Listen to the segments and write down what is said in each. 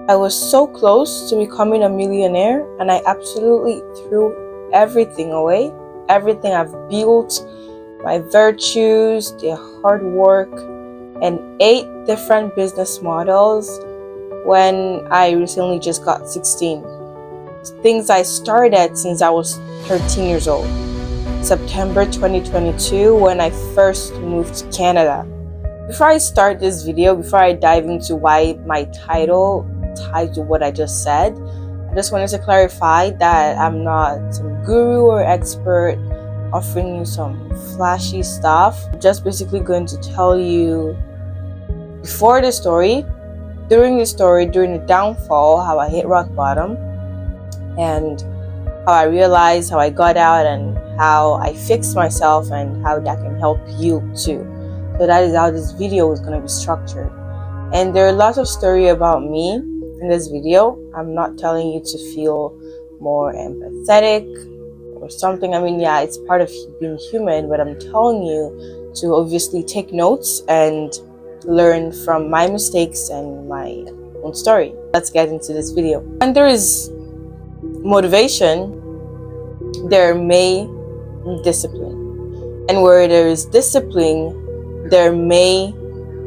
I was so close to becoming a millionaire, and I absolutely threw everything away. Everything I've built, my virtues, the hard work, and 8 different business models when I recently just got 16. Things I started since I was 13 years old. September 2022, when I first moved to Canada. Before I start this video, before I dive into why my title ties to what I just said, I just wanted to clarify that I'm not some guru or expert offering you some flashy stuff. I'm just basically going to tell you before the story, during the downfall, how I hit rock bottom, and how I realized how I got out and how I fixed myself and how that can help you too. So that is how this video is going to be structured. And there are lots of story about me in this video. I'm not telling you to feel more empathetic or something. I mean, yeah, it's part of being human, but I'm telling you to obviously take notes and learn from my mistakes and my own story. Let's get into this video. When there is motivation, there may be discipline. And where there is discipline, there may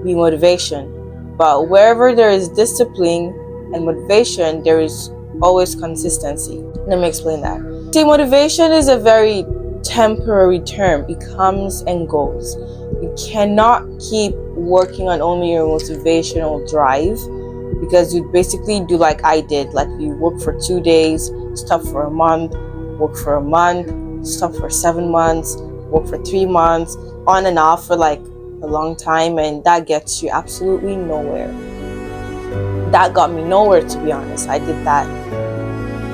be motivation. But wherever there is discipline and motivation, there is always consistency. Let me explain that. See, motivation is a very temporary term. It comes and goes. You cannot keep working on only your motivational drive, because you basically do like I did. Like, you work for 2 days, stop for a month, work for a month, stop for 7 months, work for 3 months, on and off for like a long time, and that gets you absolutely nowhere. That got me nowhere, to be honest. I did that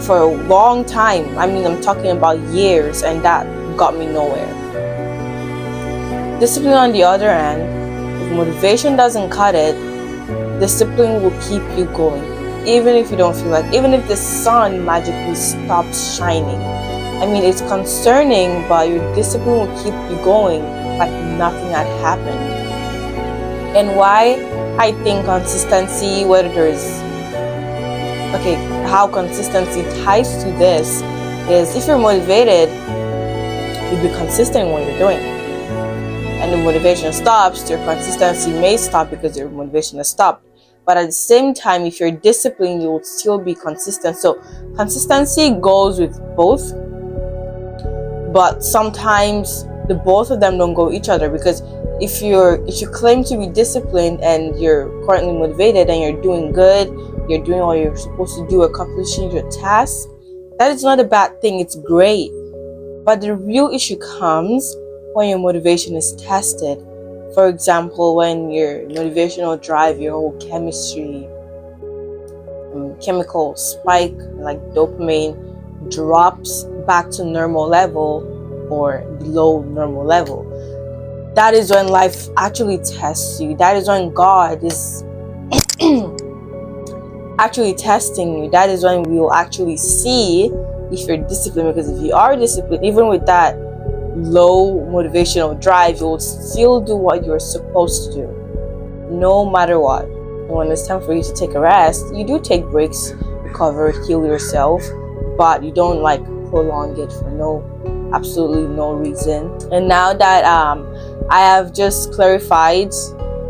for a long time. I mean, I'm talking about years, and that got me nowhere. Discipline, on the other hand, if motivation doesn't cut it, discipline will keep you going, even if you don't feel like, even if the sun magically stops shining. I mean, it's concerning, but your discipline will keep you going like nothing had happened. And why I think consistency, how consistency ties to this is, if you're motivated, you'll be consistent in what you're doing. And the motivation stops, your consistency may stop because your motivation has stopped. But at the same time, if you're disciplined, you will still be consistent. So consistency goes with both, but sometimes the both of them don't go each other, because if you claim to be disciplined and you're currently motivated and you're doing good, you're doing all you're supposed to do, accomplishing your tasks, that is not a bad thing. It's great. But the real issue comes when your motivation is tested. For example, when your motivational drive, your whole chemistry, chemical spike like dopamine drops back to normal level or below normal level. That is when life actually tests you. That is when God is actually testing you. That is when we will actually see if you're disciplined. Because if you are disciplined, even with that low motivational drive, you will still do what you're supposed to do, no matter what. And when it's time for you to take a rest, you do take breaks, recover, heal yourself, but you don't like prolong it for absolutely no reason. And now that I have just clarified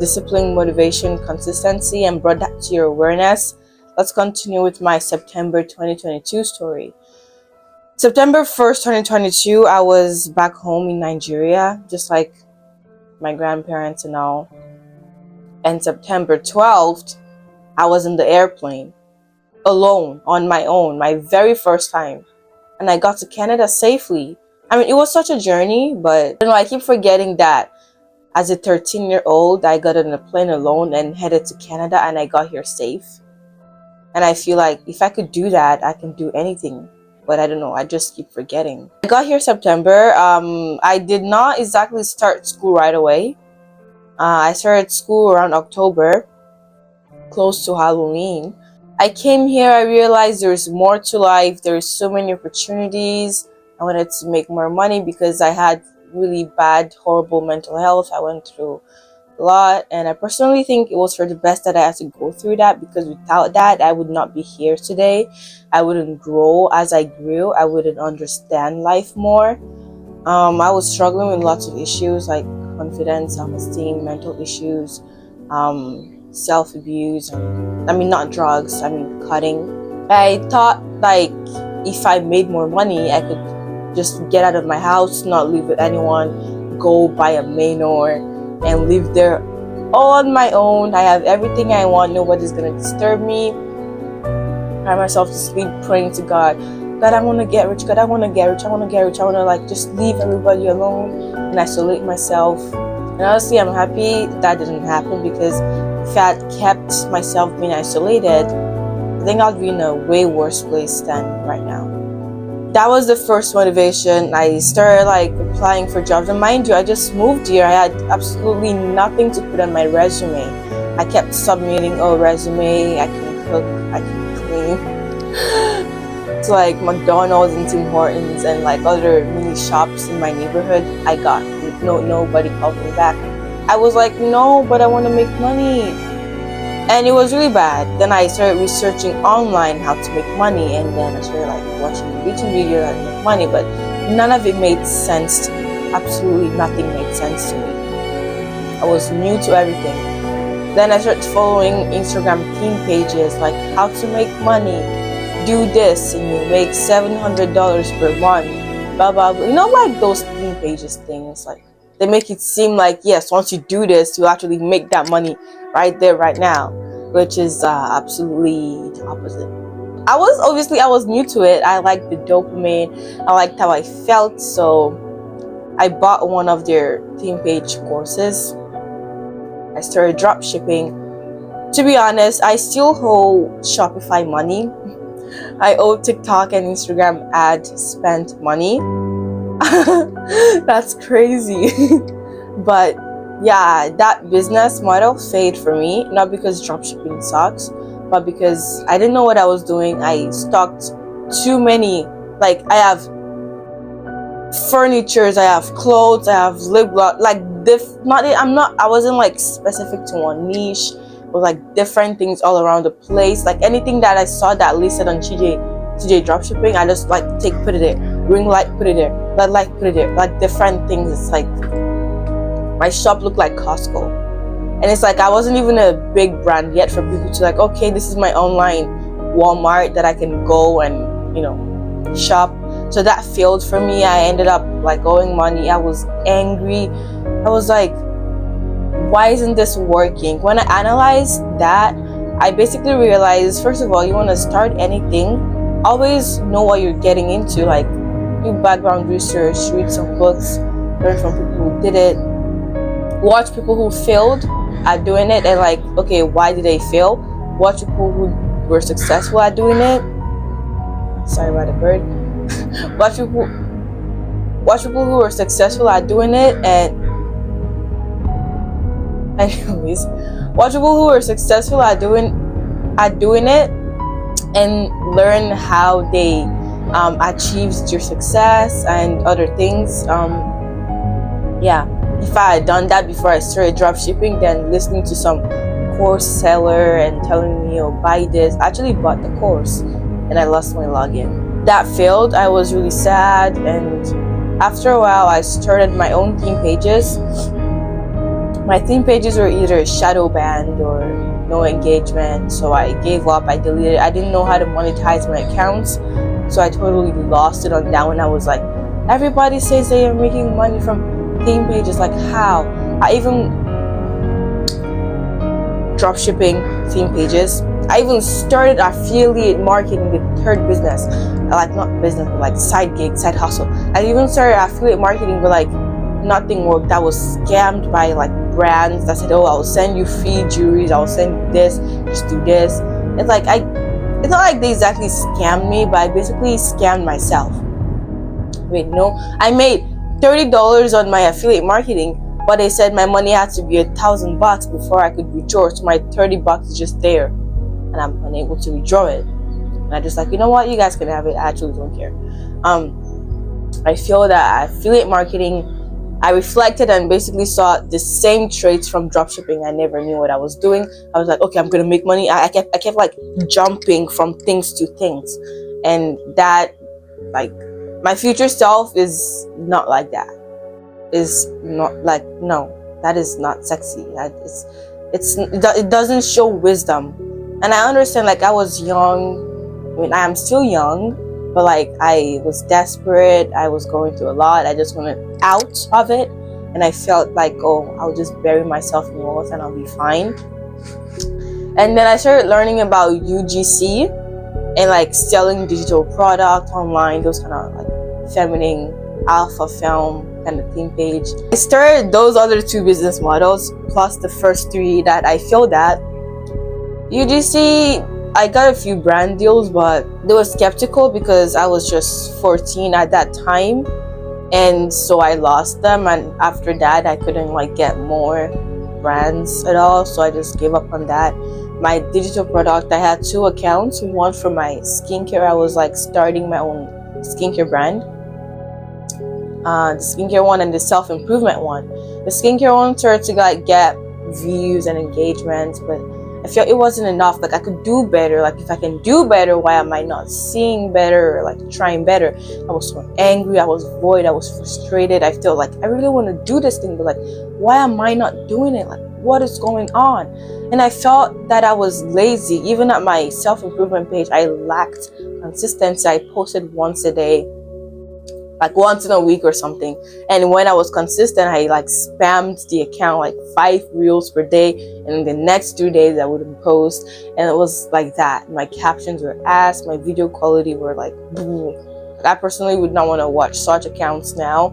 discipline, motivation, consistency, and brought that to your awareness, let's continue with my September 2022 story. September 1st, 2022, I was back home in Nigeria, just like my grandparents and all. And September 12th, I was in the airplane, alone, on my own, my very first time. And I got to Canada safely. I mean, it was such a journey, but I keep forgetting that as a 13-year-old, I got on a plane alone and headed to Canada, and I got here safe. And I feel like if I could do that, I can do anything. But I don't know, I just keep forgetting. I got here September. I did not exactly start school right away. I started school around October, close to Halloween. I came here, I realized there's more to life. There's so many opportunities. I wanted to make more money because I had really bad, horrible mental health. I went through a lot, and I personally think it was for the best that I had to go through that, because without that I would not be here today. I wouldn't grow as I grew. I wouldn't understand life more. I was struggling with lots of issues like confidence, self-esteem, mental issues, self-abuse, and I mean not drugs, I mean cutting. I thought like if I made more money I could just get out of my house, not live with anyone, go buy a manor and live there all on my own. I have everything I want, nobody's gonna disturb me. Cry myself to sleep praying to God, I want to get rich, God, I want to get rich, I want to get rich, I want to like just leave everybody alone and isolate myself. And honestly, I'm happy that didn't happen, because if I had kept myself being isolated, I think I'd be in a way worse place than right now. That was the first motivation. I started like applying for jobs, and mind you, I just moved here. I had absolutely nothing to put on my resume. I kept submitting resume, I can cook, I can clean. It's like McDonald's and Tim Hortons and like other mini shops in my neighborhood. I got nobody called me back. I was like, no, but I want to make money. And it was really bad. Then I started researching online how to make money, and then I started like watching YouTube videos how to make money, but none of it made sense to me. Absolutely nothing made sense to me. I was new to everything. Then I started following Instagram theme pages like how to make money, do this and you make $700 per month, blah blah blah. You know, like those theme pages things, like they make it seem like yes, once you do this you actually make that money right there right now, which is absolutely the opposite. I was new to it. I liked the dopamine, I liked how I felt, so I bought one of their theme page courses. I started drop shipping. To be honest, I still owe Shopify money. I owe TikTok and Instagram ad spent money. That's crazy. But yeah, that business model failed for me, not because dropshipping sucks, but because I didn't know what I was doing. I stocked too many, like I have furnitures, I have clothes, I have lip gloss, like I wasn't like specific to one niche. It was like different things all around the place. Like anything that I saw that listed on TJ dropshipping, I just like put it there. Ring light, put it there. LED light, put it there. Like different things. It's like my shop looked like Costco. And it's like I wasn't even a big brand yet for people to like, okay, this is my online Walmart that I can go and, you know, shop. So that failed for me. I ended up like owing money. I was angry. I was like, why isn't this working? When I analyzed that, I basically realized, first of all, you want to start anything, always know what you're getting into. Like do background research, read some books, learn from people who did it, watch people who failed at doing it, and like, okay, why did they fail? Watch people who were successful at doing it. Sorry about the bird. watch people who were successful at doing it, and anyways, watch people who are successful at doing it, and learn how they achieved your success and other things. Yeah, if I had done that before I started drop shipping, then listening to some course seller and telling me, oh, buy this, I actually bought the course and I lost my login. That failed. I was really sad, and after a while I started my own theme pages. My theme pages were either shadow banned or no engagement, so I gave up. I deleted it. I didn't know how to monetize my accounts, so I totally lost it on that one. I was like, everybody says they are making money from theme pages, like how? I even drop shipping theme pages. I even started affiliate marketing, the third business, like not business but like side gig, side hustle. I even started affiliate marketing, but like nothing worked. I was scammed by like brands that said, oh, I'll send you free jewelry, I'll send you this, just do this. It's like it's not like they exactly scammed me, but I basically scammed myself. Wait, no, I made $30 on my affiliate marketing, but they said my money had to be $1,000 before I could withdraw. So my $30 is just there, and I'm unable to withdraw it. And I just like, you know what, you guys can have it. I actually don't care. I feel that affiliate marketing, I reflected and basically saw the same traits from dropshipping. I never knew what I was doing. I was like, okay, I'm gonna make money. I kept like jumping from things to things, and that, like, my future self is not like that. Is not like, no, that is not sexy. It doesn't show wisdom. And I understand, like, I was young. I mean, I am still young, but like, I was desperate. I was going through a lot. I just wanted out of it, and I felt like, oh, I'll just bury myself in wealth and I'll be fine. And then I started learning about UGC and like selling digital product online, those kind of like feminine alpha film kind of theme page. I started those other 2 business models plus the first 3 that I failed at. UGC, I got a few brand deals, but they were skeptical because I was just 14 at that time, and so I lost them. And after that, I couldn't like get more brands at all, so I just gave up on that. My digital product, I had 2 accounts, one for my skincare. I was like starting my own skincare brand, the skincare one and the self-improvement one. The skincare one started to like get views and engagement, but I felt it wasn't enough. Like, I could do better. Like, if I can do better, why am I not seeing better or like trying better? I was so angry. I was void. I was frustrated. I felt like I really want to do this thing, but like, why am I not doing it? Like, what is going on? And I felt that I was lazy. Even at my self-improvement page, I lacked consistency. I posted once a day, like once in a week or something. And when I was consistent, I like spammed the account like 5 reels per day, and the next 2 days I wouldn't post. And it was like that. My captions were ass, my video quality were like boom. I personally would not want to watch such accounts now,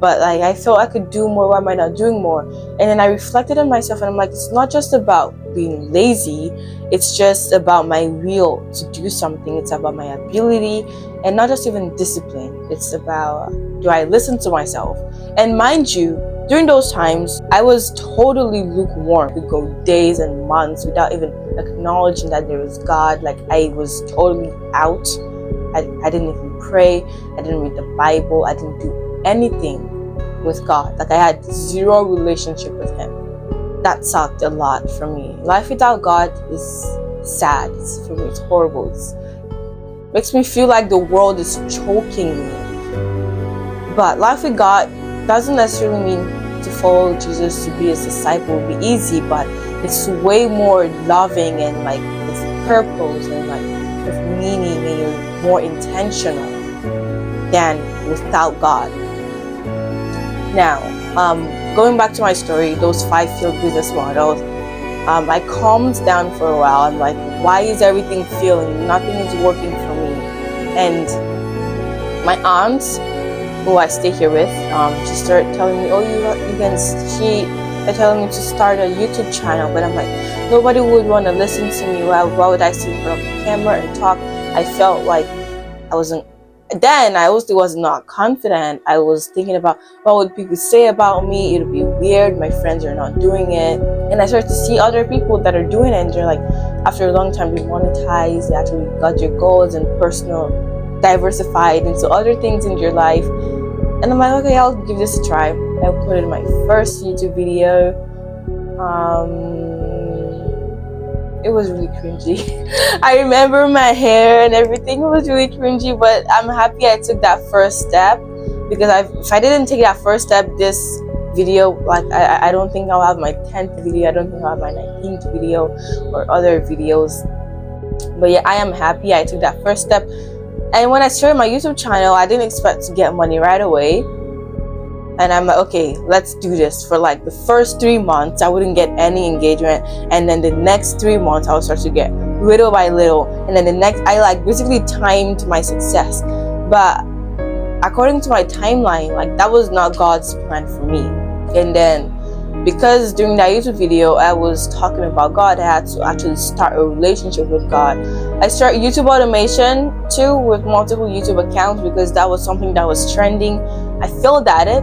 but like, I felt I could do more. Why am I not doing more? And then I reflected on myself, and I'm like, it's not just about being lazy, it's just about my will to do something. It's about my ability, and not just even discipline. It's about, do I listen to myself? And mind you, during those times, I was totally lukewarm. It would go days and months without even acknowledging that there was God. Like, I was totally out. I didn't even pray. I didn't read the Bible. I didn't do anything with God. Like, I had 0 relationship with Him. That sucked a lot for me. Life without God is sad. For me, it's horrible. It makes me feel like the world is choking me. But life with God doesn't necessarily mean to follow Jesus, to be His disciple will be easy, but it's way more loving and like with purpose and like with meaning, and you're more intentional than without God. Now, going back to my story, those 5 failed business models, I calmed down for a while. I'm like, why is everything failing? Nothing is working for me. And my aunt, who I stay here with, she started telling me, oh, they're telling me to start a YouTube channel. But I'm like, nobody would want to listen to me. Why would I sit in front of the camera and talk? I felt like I wasn't. Then I also was not confident. I was thinking about what would people say about me. It would be weird. My friends are not doing it. And I started to see other people that are doing it, and they're like, after a long time, they monetize, they actually got your goals and personal diversified into other things in your life. And I'm like, okay, I'll give this a try. I uploaded my first YouTube video. It was really cringy. I remember my hair and everything was really cringy, but I'm happy I took that first step, because if I didn't take that first step, this video, like, I don't think I'll have my 10th video. I don't think I'll have my 19th video or other videos. But yeah, I am happy I took that first step. And when I started my YouTube channel, I didn't expect to get money right away. And I'm like, okay, let's do this. For like the first 3 months, I wouldn't get any engagement. And then the next 3 months, I would start to get little by little. And then the next, I like basically timed my success. But according to my timeline, like, that was not God's plan for me. And then because during that YouTube video, I was talking about God, I had to actually start a relationship with God. I started YouTube automation too, with multiple YouTube accounts, because that was something that was trending. I failed at it.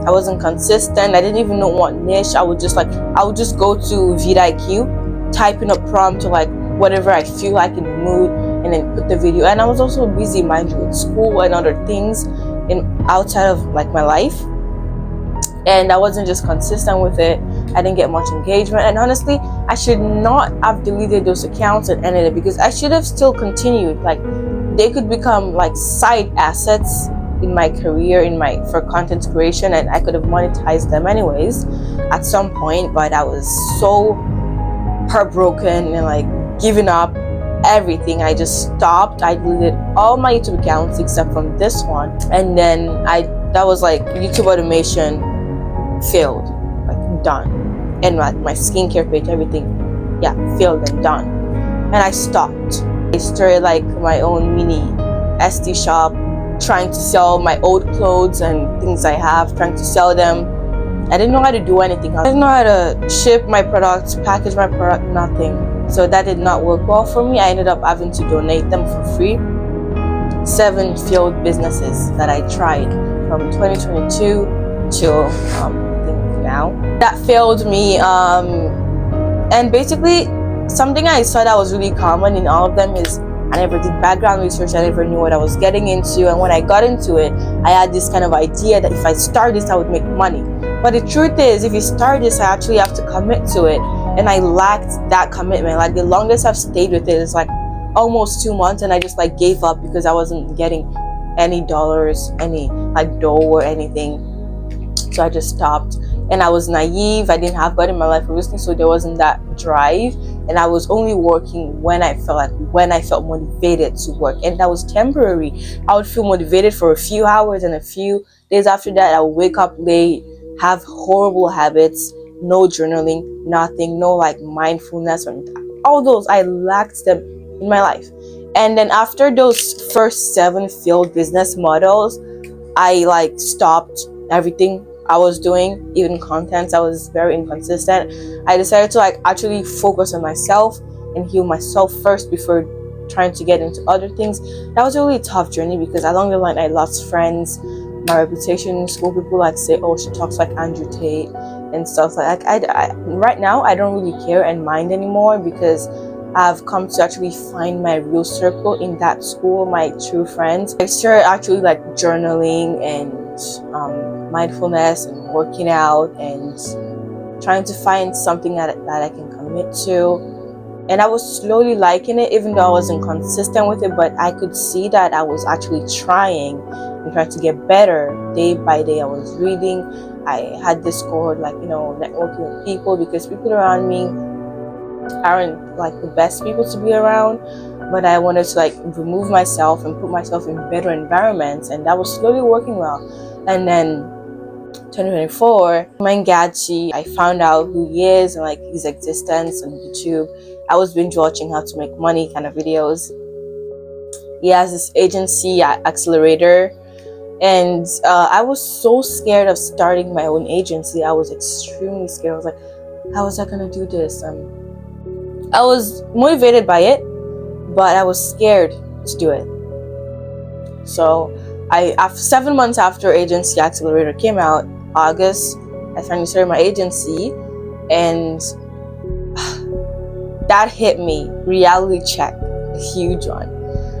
I wasn't consistent. I didn't even know what niche. I would just go to vidIQ, type in a prompt to like whatever I feel like in the mood, and then put the video. And I was also busy, mind you, with school and other things outside of like my life. and I wasn't just consistent with it. I didn't get much engagement, and honestly, I should not have deleted those accounts and ended it, because I should have still continued. Like, they could become like side assets in my career, for content creation, and I could have monetized them anyways at some point. But I was so heartbroken and like giving up everything. I just stopped. I deleted all my YouTube accounts except from this one, and then that was like YouTube automation failed, like done, and my skincare page, everything, yeah, failed and done. And I stopped. I started like my own mini Etsy shop, trying to sell my old clothes and things I have, trying to sell them. I didn't know how to do anything. I didn't know how to ship my products, package my product, nothing. So that did not work well for me. I ended up having to donate them for free. 7 failed businesses that I tried from 2022 till I think now. That failed me. And basically, something I saw that was really common in all of them is I never did background research. I never knew what I was getting into. And when I got into it, I had this kind of idea that if I start this, I would make money. But the truth is, if you start this, I actually have to commit to it. And I lacked that commitment. Like, the longest I've stayed with it is like almost 2 months, and I just like gave up because I wasn't getting any dollars, any like dough or anything. So I just stopped. And I was naive. I didn't have God in my life, obviously, so there wasn't that drive. And I was only working when I felt motivated to work, and that was temporary. I would feel motivated for a few hours, and a few days after that, I would wake up late, have horrible habits, no journaling, nothing, no like mindfulness, or all those. I lacked them in my life. And then after those first 7 failed business models, I like stopped everything I was doing, even content. I was very inconsistent. I decided to like actually focus on myself and heal myself first before trying to get into other things. That was a really tough journey, because along the line I lost friends. My reputation in school, people like say, oh, she talks like Andrew Tate and stuff like that. I right now I don't really care and mind anymore, because I've come to actually find my real circle in that school, my true friends. I started actually like journaling and mindfulness and working out and trying to find something that I can commit to. And I was slowly liking it, even though I wasn't consistent with it. But I could see that I was actually trying and trying to get better day by day. I was reading. I had this cohort, like, networking with people, because people around me aren't like the best people to be around. But I wanted to like remove myself and put myself in better environments, and that was slowly working well. And then 2024, Mike Gachi, I found out who he is and like his existence on YouTube. I was binge watching how to make money kind of videos. He has this agency at Accelerator, and I was so scared of starting my own agency. I was extremely scared. I was like, how was I gonna do this? I was motivated by it, but I was scared to do it. So after 7 months after Agency Accelerator came out, August, I finally started my agency, and that hit me. Reality check, a huge one.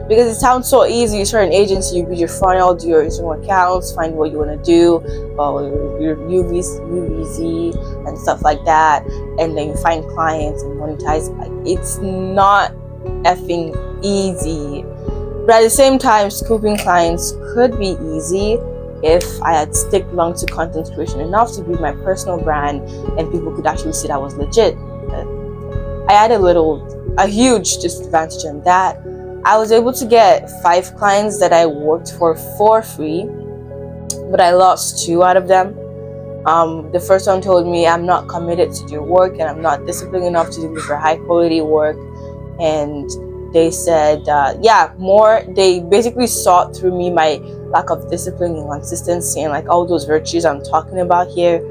Because it sounds so easy. You start an agency, you build your funnel, do your Instagram accounts, find what you want to do, your UVC and stuff like that, and then you find clients and monetize. Like, it's not effing easy. But at the same time, scooping clients could be easy if I had stick long to content creation enough to build my personal brand, and people could actually see that I was legit. But I had a huge disadvantage in that. I was able to get 5 clients that I worked for free, but I lost 2 out of them. The first one told me I'm not committed to do work, and I'm not disciplined enough to deliver high quality work. And they said, they basically sought through me my lack of discipline and consistency and like all those virtues I'm talking about here.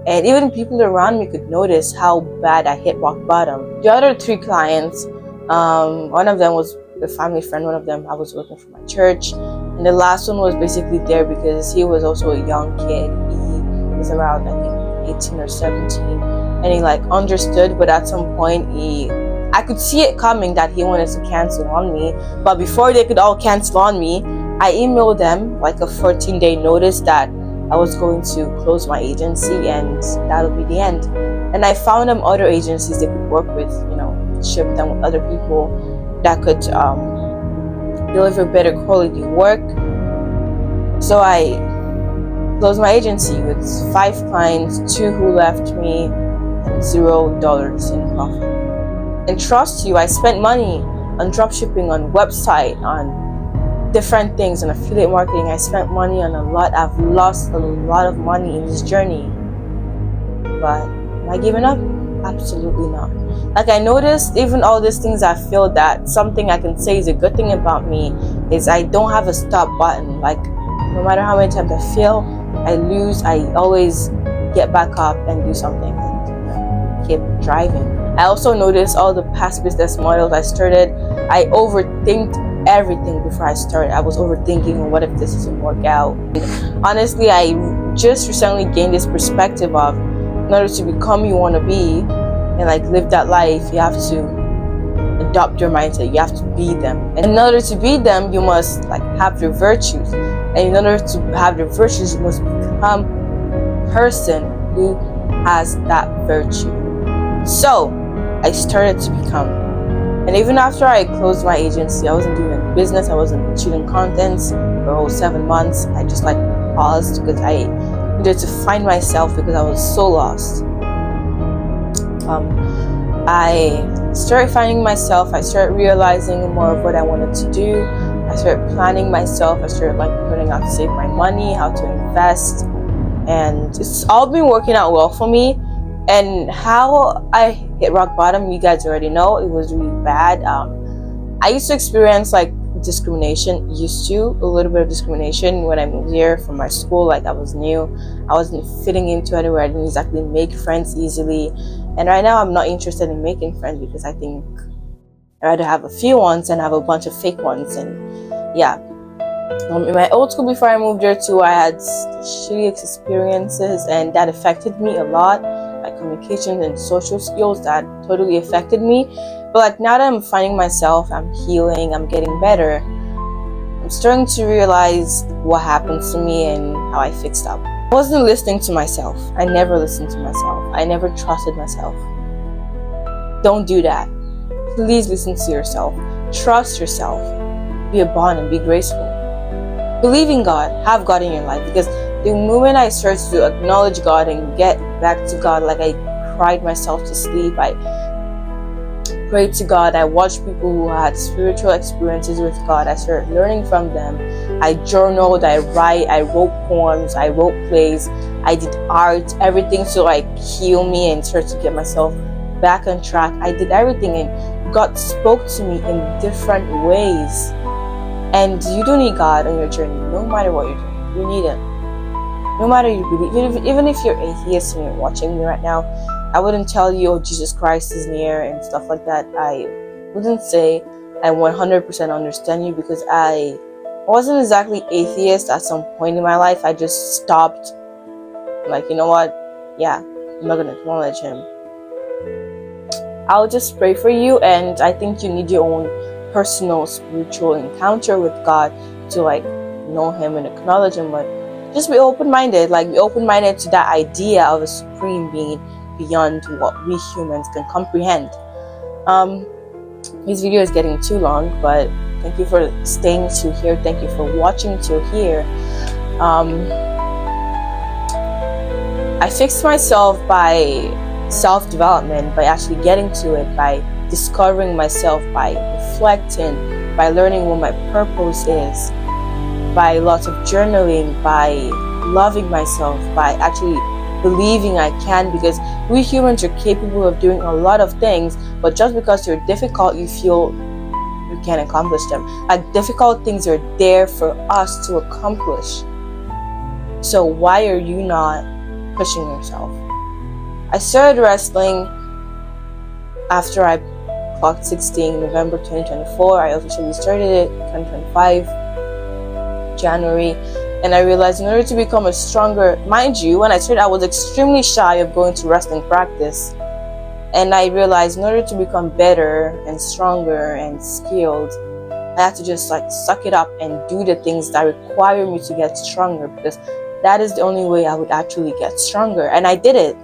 And even people around me could notice how bad I hit rock bottom. The other 3 clients, one of them was a family friend, one of them I was working for my church, and the last one was basically there because he was also a young kid. He was around, I think, 18 or 17, and he like understood, but at some point I could see it coming that he wanted to cancel on me. But before they could all cancel on me, I emailed them like a 14-day notice that I was going to close my agency and that'll be the end. And I found them other agencies they could work with, ship them with other people that could deliver better quality work. So I closed my agency with 5 clients, 2 who left me, and $0 in profit. And trust you, I spent money on dropshipping, on website, on different things, on affiliate marketing. I spent money on a lot. I've lost a lot of money in this journey. But am I giving up? Absolutely not. Like, I noticed even all these things I feel that something I can say is a good thing about me is I don't have a stop button. Like, no matter how many times I fail, I lose, I always get back up and do something and keep driving. I also noticed all the past business models I started, I overthinked everything before I started. I was overthinking, what if this doesn't work out? And honestly, I just recently gained this perspective of, in order to become you want to be and like live that life, you have to adopt your mindset. You have to be them. And in order to be them, you must like have your virtues. And in order to have your virtues, you must become a person who has that virtue. So I started to become. And even after I closed my agency, I wasn't doing any business. I wasn't shooting contents for a whole 7 months. I just like paused because I needed to find myself because I was so lost. I started finding myself. I started realizing more of what I wanted to do. I started planning myself. I started like learning how to save my money, how to invest, and it's all been working out well for me. And how I hit rock bottom, you guys already know. It was really bad. I used to experience like discrimination, a little bit of discrimination when I moved here from my school. Like, I was new, I wasn't fitting into anywhere, I didn't exactly make friends easily. And right now I'm not interested in making friends because I think I'd rather have a few ones and have a bunch of fake ones. And yeah, in my old school before I moved here too, I had shitty experiences and that affected me a lot. My communication and social skills, that totally affected me. But like, now that I'm finding myself, I'm healing, I'm getting better, I'm starting to realize what happened to me and how I fixed up. I wasn't listening to myself. I never listened to myself. I never trusted myself. Don't do that. Please listen to yourself. Trust yourself. Be a bond and be graceful. Believe in God. Have God in your life. Because the moment I started to acknowledge God and get back to God, like, I cried myself to sleep. I prayed to God. I watched people who had spiritual experiences with God. I started learning from them. I journaled, I wrote poems, I wrote plays, I did art, everything to like heal me and start to get myself back on track. I did everything and God spoke to me in different ways. And you do need God on your journey, no matter what you're doing. You need Him. No matter you believe, even if you're atheist and you're watching me right now, I wouldn't tell you, oh, Jesus Christ is near and stuff like that. I wouldn't say I 100% understand you, because I wasn't exactly atheist at some point in my life. I just stopped. Like, you know what? Yeah, I'm not going to acknowledge Him. I'll just pray for you, and I think you need your own personal spiritual encounter with God to like know Him and acknowledge Him. But just be open-minded, like be open-minded to that idea of a supreme being beyond what we humans can comprehend. This video is getting too long, but thank you for staying till here. Thank you for watching till here. I fixed myself by self-development, by actually getting to it, by discovering myself, by reflecting, by learning what my purpose is, by lots of journaling, by loving myself, by actually believing I can, because we humans are capable of doing a lot of things, but just because you're difficult, you feel you can't accomplish them. Like, difficult things are there for us to accomplish. So why are you not pushing yourself? I started wrestling after I clocked 16 November 2024. I officially started it 2025 January, and I realized in order to become a stronger, mind you, when I started I was extremely shy of going to wrestling practice, and I realized in order to become better and stronger and skilled, I had to just like suck it up and do the things that require me to get stronger, because that is the only way I would actually get stronger. And I did it.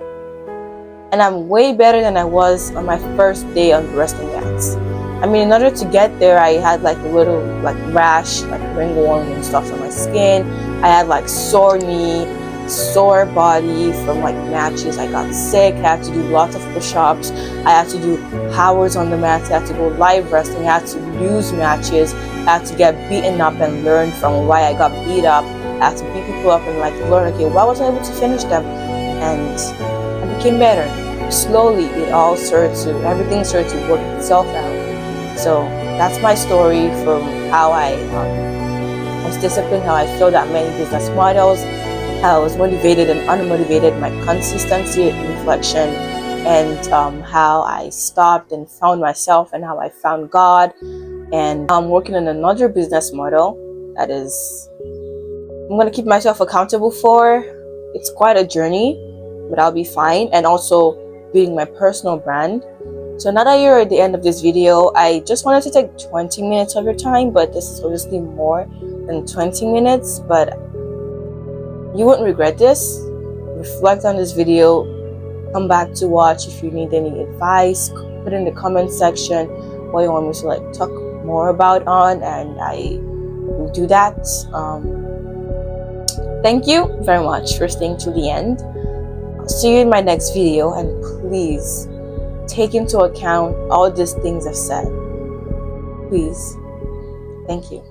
And I'm way better than I was on my first day on the wrestling mats. I mean, in order to get there, I had like a little like rash, like ringworm and stuff on my skin. I had like sore knee, sore body from like matches. I got sick. I had to do lots of push-ups. I had to do hours on the mats. I had to go live wrestling. I had to lose matches. I had to get beaten up and learn from why I got beat up. I had to beat people up and like learn, okay, why was I able to finish them? And I became better. Slowly, everything started to work itself out. So that's my story from how I was disciplined, how I failed at many business models, how I was motivated and unmotivated, my consistency and reflection, and how I stopped and found myself and how I found God. And I'm working on another business model that is I'm going to keep myself accountable for. It's quite a journey, but I'll be fine. And also building my personal brand. So now that you're at the end of this video, I just wanted to take 20 minutes of your time, but this is obviously more than 20 minutes, but you won't regret this. Reflect on this video, come back to watch. If you need any advice, put in the comment section what you want me to like talk more about on, and I will do that. Thank you very much for staying to the end. I'll see you in my next video, and please take into account all these things I've said. Please. Thank you.